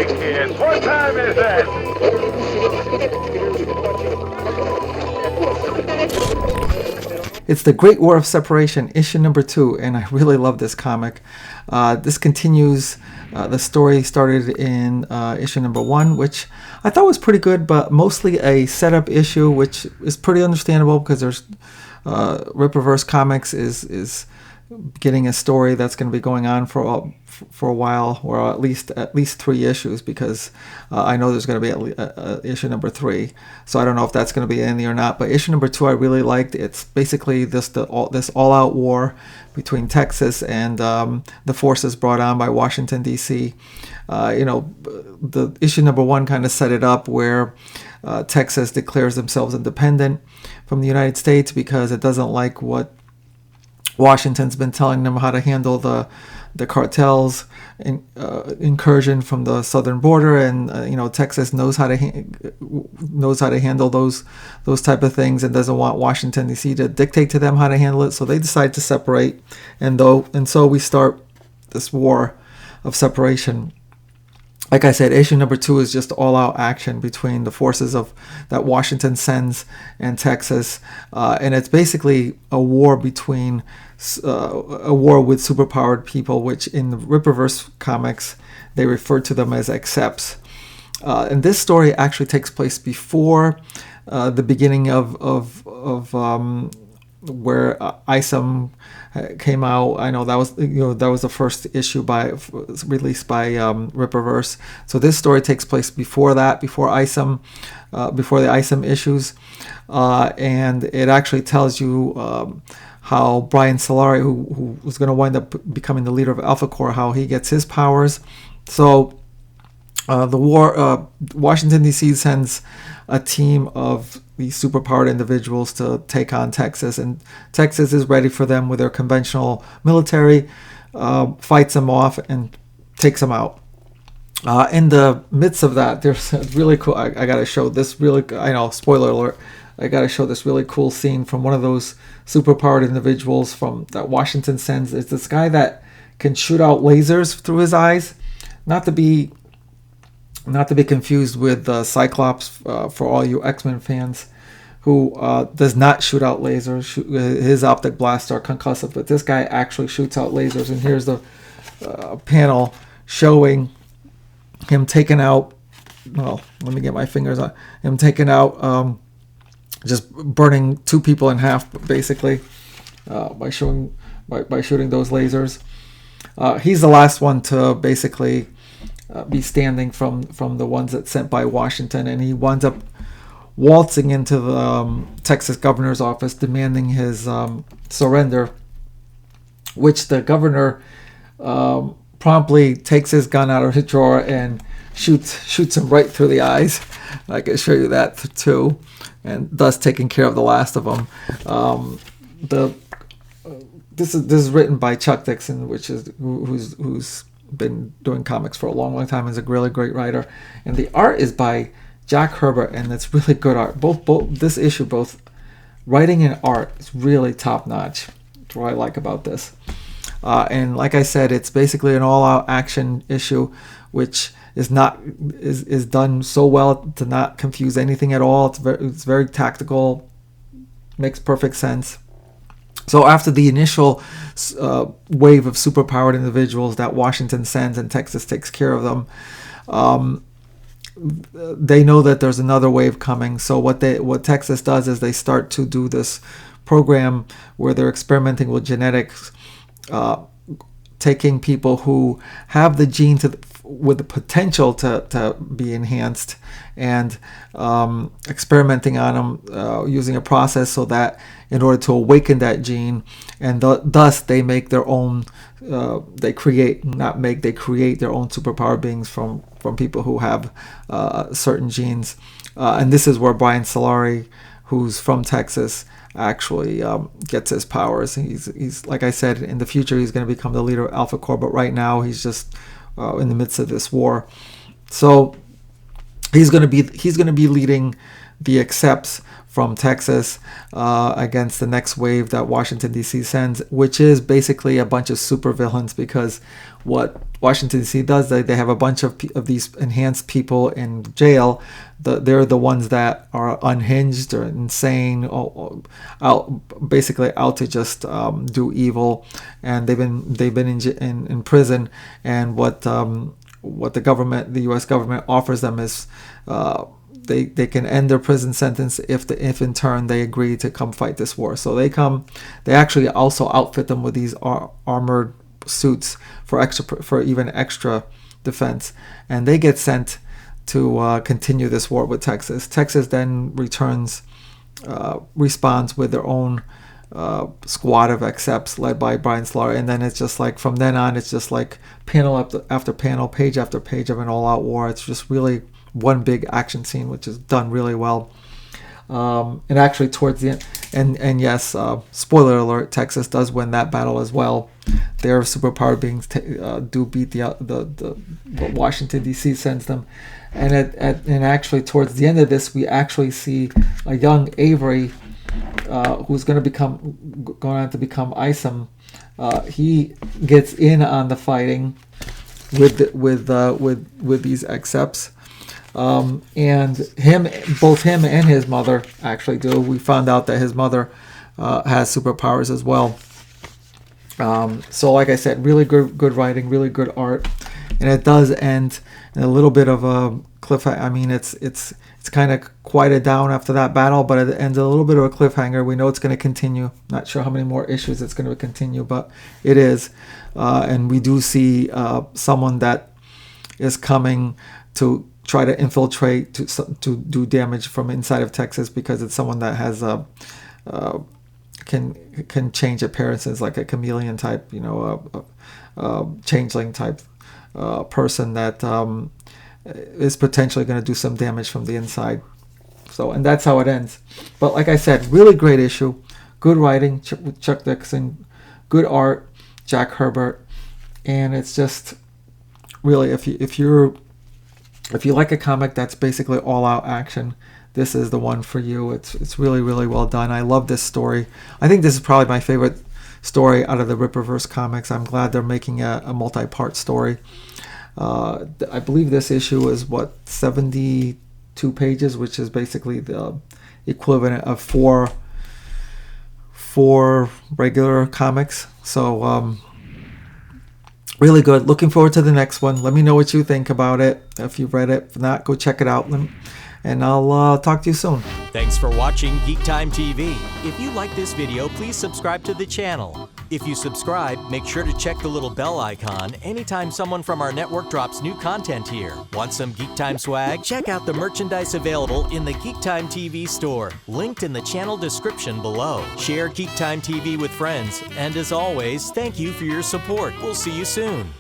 right, kids. What time is it? It's The Great War of Separation, issue number 2, and I really love this comic. This continues the story started in issue number 1, which I thought was pretty good, but mostly a setup issue, which is pretty understandable because there's Rippaverse Comics is getting a story that's going to be going on for a while, or at least 3 issues, because I know there's going to be issue number 3. So I don't know if that's going to be in there or not. But issue number 2 I really liked. It's basically this all-out war between Texas and the forces brought on by Washington D.C. The issue number 1 kind of set it up where Texas declares themselves independent from the United States because it doesn't like what Washington's been telling them how to handle the cartels incursion from the southern border, and Texas knows how to handle those type of things and doesn't want Washington D.C. to dictate to them how to handle it. So they decide to separate, and so we start this war of separation. Like I said, issue number 2 is just all-out action between the forces that Washington sends and Texas, and it's basically a war between a war with superpowered people, which in the Rippaverse comics they refer to them as accepts. And this story actually takes place before the beginning of where ISOM came out. I know that was the first issue released by Rippaverse. So this story takes place before that, before ISOM, before the ISOM issues, and it actually tells you how Bryan Solari, who was going to wind up becoming the leader of alphacore, how he gets his powers. So the war, Washington D.C. sends a team of these superpowered individuals to take on Texas, and Texas is ready for them with their conventional military, fights them off and takes them out. In the midst of that, there's a really cool, I gotta show this really, I know, spoiler alert, I gotta show this really cool scene from one of those superpowered individuals that Washington sends. It's this guy that can shoot out lasers through his eyes, not to be confused with Cyclops, for all you X-Men fans, who does not shoot out lasers. His optic blasts are concussive, but this guy actually shoots out lasers. And here's the panel showing him taking out, well, let me get my fingers on him taking out, just burning 2 people in half, basically, by shooting those lasers. He's the last one to basically be standing from the ones that sent by Washington, and he winds up waltzing into the Texas governor's office demanding his surrender, which the governor promptly takes his gun out of his drawer and shoots him right through the eyes. I can show you that too, and thus taking care of the last of them. This is written by Chuck Dixon, who's been doing comics for a long time, is a really great writer, and the art is by Jack Herbert, and it's really good art. Both this issue, both writing and art, is really top notch. That's what I like about this. And like I said, it's basically an all-out action issue, which is done so well to not confuse anything at all. It's very tactical, makes perfect sense. So after the initial wave of superpowered individuals that Washington sends and Texas takes care of them, they know that there's another wave coming. So what Texas does is they start to do this program where they're experimenting with genetics, taking people who have the gene with the potential to be enhanced, and experimenting on them using a process so that in order to awaken that gene, and thus they make their own, they create their own superpower beings from people who have certain genes. And this is where Bryan Solari, who's from Texas, actually gets his powers. He's like I said, in the future he's going to become the leader of alphacore, but right now he's just in the midst of this war. So he's going to be leading the accepts from Texas against the next wave that Washington, D.C. sends, which is basically a bunch of supervillains, because what Washington, D.C. does, they have a bunch of these enhanced people in jail. They're the ones that are unhinged or insane, or basically out to just do evil, and they've been in prison. And what the government, the U.S. government, offers them is they can end their prison sentence if in turn they agree to come fight this war. So they actually also outfit them with these armored suits for even extra defense, and they get sent to continue this war with Texas. Texas then responds with their own squad of accepts led by Bryan Solari, and then it's just like from then on, it's just like panel after panel, page after page of an all-out war. It's just really one big action scene, which is done really well. And actually towards the end, and yes, spoiler alert, Texas does win that battle as well. Their superpowered beings do beat the what Washington, D.C. sends them. And actually towards the end of this, we actually see a young Avery who's going on to become Isom. He gets in on the fighting with these accepts. And both him and his mother actually do. We found out that his mother has superpowers as well. So like I said, really good writing, really good art, and it does end in a little bit of a cliffhanger. I mean, it's kind of quieted down after that battle, but it ends a little bit of a cliffhanger. We know it's going to continue. Not sure how many more issues it's going to continue, but it is. And we do see someone that is coming to try to infiltrate to do damage from inside of Texas, because it's someone that has can change appearances, like a chameleon type, changeling type person that is potentially going to do some damage from the inside. So, and that's how it ends. But like I said, really great issue, good writing with Chuck Dixon, good art, Jack Herbert, and it's just really, if you like a comic that's basically all out action, this is the one for you. It's really, really well done. I love this story. I think this is probably my favorite story out of the Rippaverse comics. I'm glad they're making a multi-part story. I believe this issue is 72 pages, which is basically the equivalent of four regular comics. So really good. Looking forward to the next one. Let me know what you think about it. If you've read it, if not, go check it out. And I'll talk to you soon. Thanks for watching GeekTime TV. If you like this video, please subscribe to the channel. If you subscribe, make sure to check the little bell icon anytime someone from our network drops new content here. Want some GeekTime swag? Check out the merchandise available in the GeekTime TV store, linked in the channel description below. Share GeekTime TV with friends, and as always, thank you for your support. We'll see you soon.